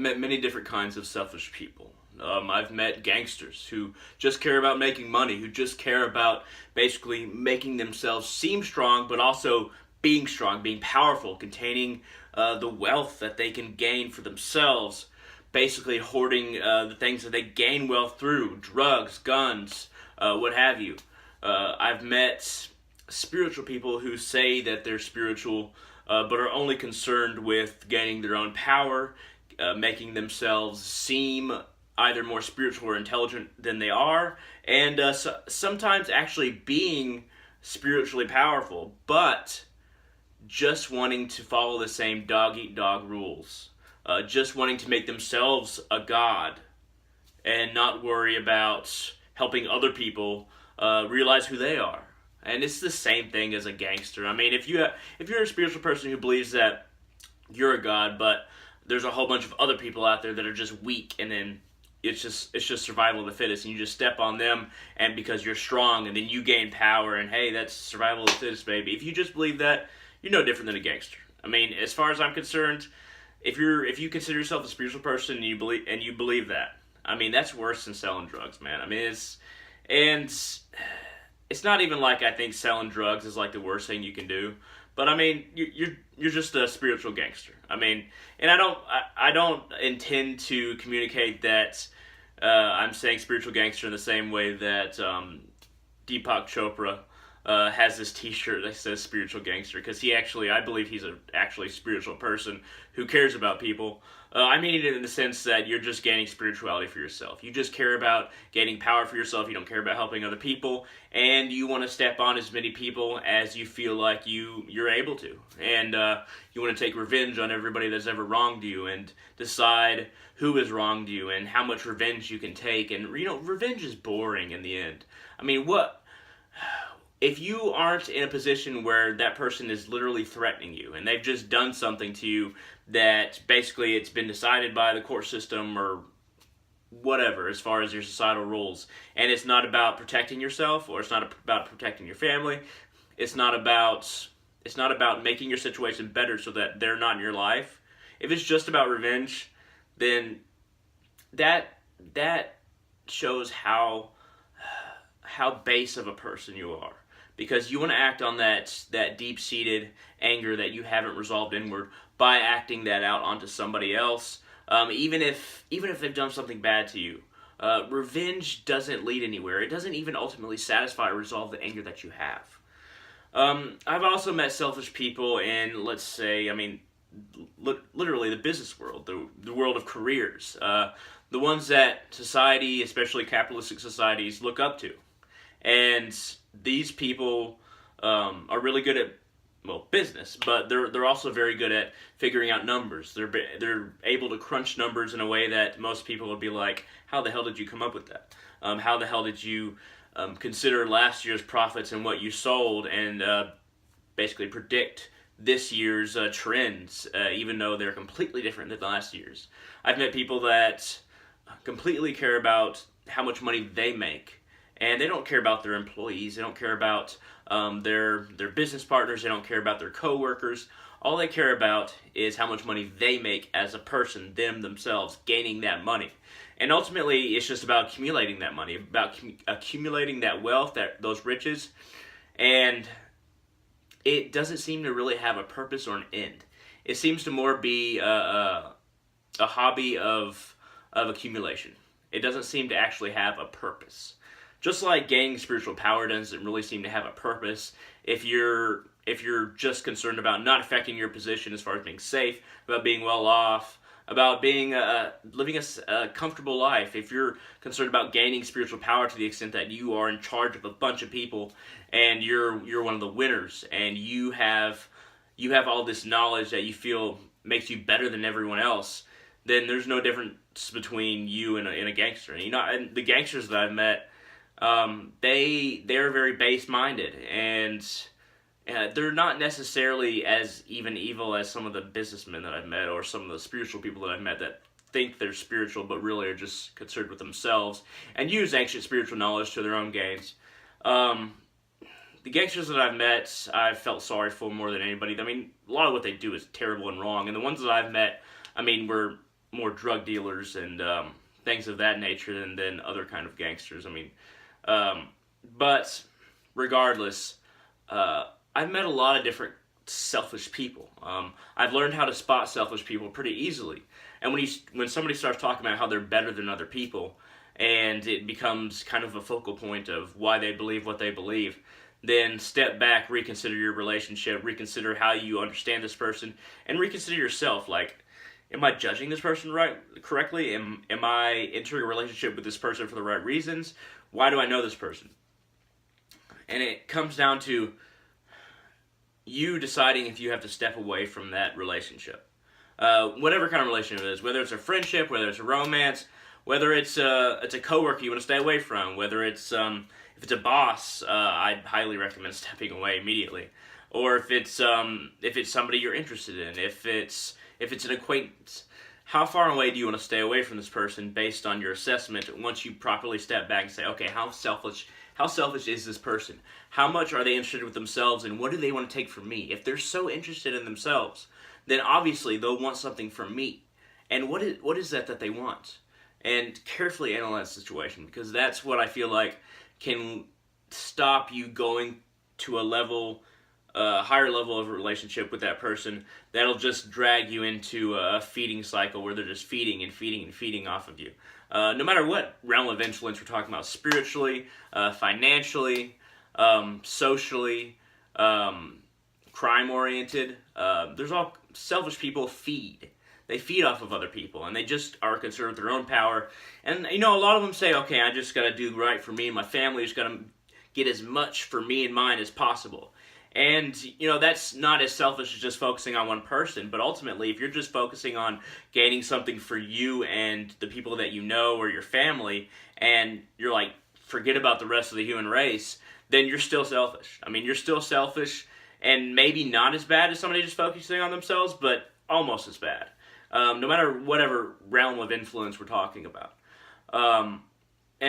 met many different kinds of selfish people. I've met gangsters who just care about making money, who just care about basically making themselves seem strong, but also being strong, being powerful, containing the wealth that they can gain for themselves, basically hoarding the things that they gain wealth through, drugs, guns, what have you. I've met spiritual people who say that they're spiritual, but are only concerned with gaining their own power, making themselves seem either more spiritual or intelligent than they are, and sometimes actually being spiritually powerful, but just wanting to follow the same dog-eat-dog rules, just wanting to make themselves a god, and not worry about helping other people realize who they are. And it's the same thing as a gangster. I mean, if you're a spiritual person who believes that you're a god, but there's a whole bunch of other people out there that are just weak, and then it's just survival of the fittest, and you just step on them, and because you're strong, and then you gain power, and hey, that's survival of the fittest, baby. If you just believe that, you're no different than a gangster. I mean, as far as I'm concerned, if you consider yourself a spiritual person and you believe that, I mean, that's worse than selling drugs, man. I mean, it's not even like I think selling drugs is like the worst thing you can do. But I mean, you're just a spiritual gangster. I mean, and I don't intend to communicate that I'm saying spiritual gangster in the same way that Deepak Chopra has this T-shirt that says spiritual gangster, because I believe he's actually spiritual person who cares about people. I mean it in the sense that you're just gaining spirituality for yourself. You just care about gaining power for yourself. You don't care about helping other people, and you want to step on as many people as you feel like you're able to. And you want to take revenge on everybody that's ever wronged you, and decide who has wronged you and how much revenge you can take. And revenge is boring in the end. I mean, if you aren't in a position where that person is literally threatening you and they've just done something to you that basically it's been decided by the court system or whatever as far as your societal rules, and it's not about protecting yourself, or it's not about protecting your family, it's not about making your situation better so that they're not in your life. If it's just about revenge, then that shows how base of a person you are. Because you want to act on that deep-seated anger that you haven't resolved inward by acting that out onto somebody else, even if they've done something bad to you. Revenge doesn't lead anywhere. It doesn't even ultimately satisfy or resolve the anger that you have. I've also met selfish people in, let's say, I mean, literally the business world, the world of careers, the ones that society, especially capitalistic societies, look up to. And these people are really good at business, but they're also very good at figuring out numbers. They're able to crunch numbers in a way that most people would be like, "How the hell did you come up with that? How the hell did you consider last year's profits and what you sold, and basically predict this year's trends, even though they're completely different than last year's?" I've met people that completely care about how much money they make. And they don't care about their employees. They don't care about their business partners. They don't care about their coworkers. All they care about is how much money they make as a person, themselves, gaining that money. And ultimately, it's just about accumulating that money, about accumulating that wealth, those riches. And it doesn't seem to really have a purpose or an end. It seems to more be a hobby of accumulation. It doesn't seem to actually have a purpose. Just like gaining spiritual power doesn't really seem to have a purpose if you're just concerned about not affecting your position as far as being safe, about being well off, about being living a comfortable life. If you're concerned about gaining spiritual power to the extent that you are in charge of a bunch of people and you're one of the winners, and you have all this knowledge that you feel makes you better than everyone else, then there's no difference between you and a gangster. And the gangsters that I've met, they're very base-minded, and they're not necessarily as even evil as some of the businessmen that I've met, or some of the spiritual people that I've met that think they're spiritual but really are just concerned with themselves and use ancient spiritual knowledge to their own gains. The gangsters that I've met, I've felt sorry for more than anybody. I mean, a lot of what they do is terrible and wrong, and the ones that I've met, I mean, were more drug dealers and things of that nature than other kind of gangsters. I mean, but regardless, I've met a lot of different selfish people. I've learned how to spot selfish people pretty easily. And when somebody starts talking about how they're better than other people, and it becomes kind of a focal point of why they believe what they believe, then step back, reconsider your relationship, reconsider how you understand this person, and reconsider yourself. Like, am I judging this person correctly? Am I entering a relationship with this person for the right reasons? Why do I know this person? And it comes down to you deciding if you have to step away from that relationship. Whatever kind of relationship it is, whether it's a friendship, whether it's a romance, whether it's a coworker you want to stay away from, whether it's if it's a boss, I'd highly recommend stepping away immediately. Or if it's somebody you're interested in, if it's an acquaintance, how far away do you want to stay away from this person based on your assessment once you properly step back and say, okay, how selfish is this person? How much are they interested with themselves, and what do they want to take from me? If they're so interested in themselves, then obviously they'll want something from me. And what is that they want? And carefully analyze the situation, because that's what I feel like can stop you going to a higher level of a relationship with that person that'll just drag you into a feeding cycle where they're just feeding and feeding and feeding off of you. No matter what realm of influence we're talking about, spiritually, financially, socially, crime-oriented, there's all selfish people feed. They feed off of other people, and they just are concerned with their own power. And, a lot of them say, okay, I just got to do right for me and my family. I just got to get as much for me and mine as possible. And, that's not as selfish as just focusing on one person. But ultimately, if you're just focusing on gaining something for you and the people that you know or your family, and you're like, forget about the rest of the human race, then you're still selfish. I mean, you're still selfish, and maybe not as bad as somebody just focusing on themselves, but almost as bad. No matter whatever realm of influence we're talking about. And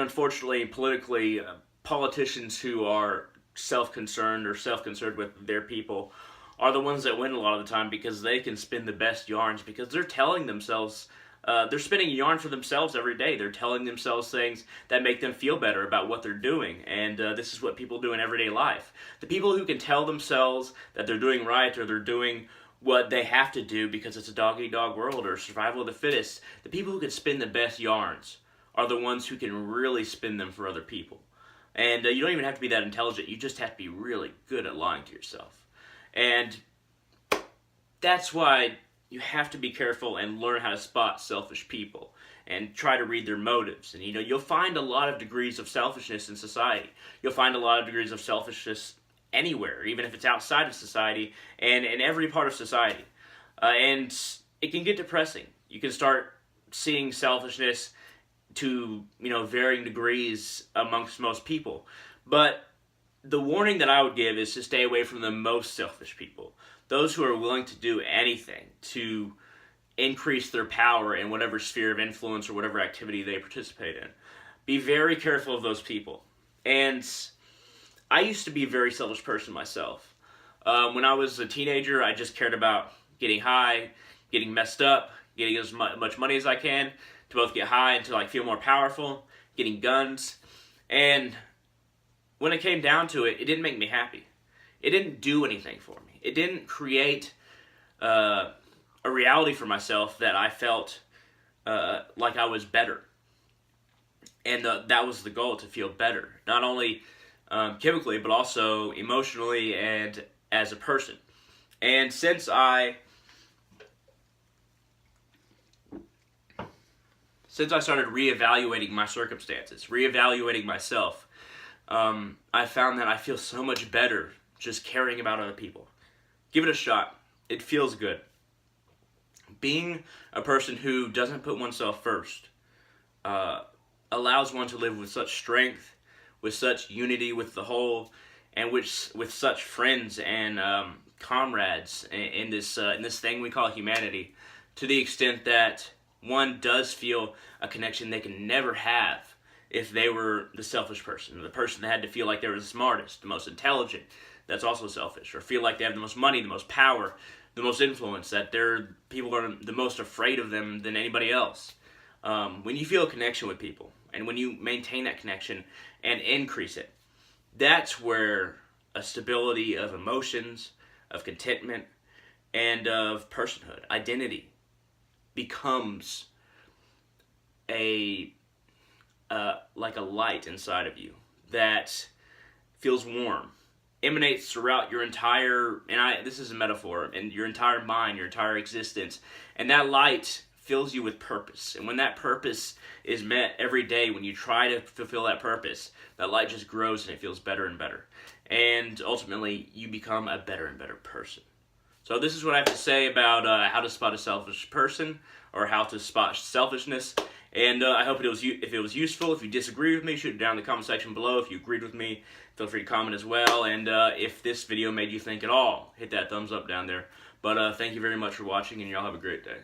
unfortunately, politically, politicians who are self-concerned or self-concerned with their people are the ones that win a lot of the time, because they can spin the best yarns, because they're telling themselves, they're spinning yarn for themselves every day. They're telling themselves things that make them feel better about what they're doing, and this is what people do in everyday life. The people who can tell themselves that they're doing right, or they're doing what they have to do because it's a dog-eat-dog world or survival of the fittest, the people who can spin the best yarns are the ones who can really spin them for other people. And you don't even have to be that intelligent. You just have to be really good at lying to yourself. And that's why you have to be careful and learn how to spot selfish people and try to read their motives. And, you'll find a lot of degrees of selfishness in society. You'll find a lot of degrees of selfishness anywhere, even if it's outside of society and in every part of society. And it can get depressing. You can start seeing selfishness to, varying degrees amongst most people. But the warning that I would give is to stay away from the most selfish people. Those who are willing to do anything to increase their power in whatever sphere of influence or whatever activity they participate in. Be very careful of those people. And I used to be a very selfish person myself. When I was a teenager, I just cared about getting high, getting messed up, getting as much money as I can to both get high and to feel more powerful, getting guns. And when it came down to it, it didn't make me happy. It didn't do anything for me. It didn't create a reality for myself that I felt like I was better. And that was the goal, to feel better. Not only chemically, but also emotionally and as a person. And since I started reevaluating my circumstances, reevaluating myself, I found that I feel so much better just caring about other people. Give it a shot. It feels good. Being a person who doesn't put oneself first allows one to live with such strength, with such unity with the whole, and with such friends and comrades in this thing we call humanity, to the extent that one does feel a connection they can never have if they were the selfish person, the person that had to feel like they were the smartest, the most intelligent. That's also selfish. Or feel like they have the most money, the most power, the most influence, that people are the most afraid of them than anybody else. When you feel a connection with people, and when you maintain that connection and increase it, that's where a stability of emotions, of contentment, and of personhood, identity, becomes like a light inside of you that feels warm, emanates throughout your entire, this is a metaphor, and your entire mind, your entire existence, and that light fills you with purpose. And when that purpose is met every day, when you try to fulfill that purpose, that light just grows and it feels better and better. And ultimately, you become a better and better person. So this is what I have to say about how to spot a selfish person, or how to spot selfishness. And I hope if it was useful. If you disagree with me, shoot it down in the comment section below. If you agreed with me, feel free to comment as well. And if this video made you think at all, hit that thumbs up down there. But thank you very much for watching, and y'all have a great day.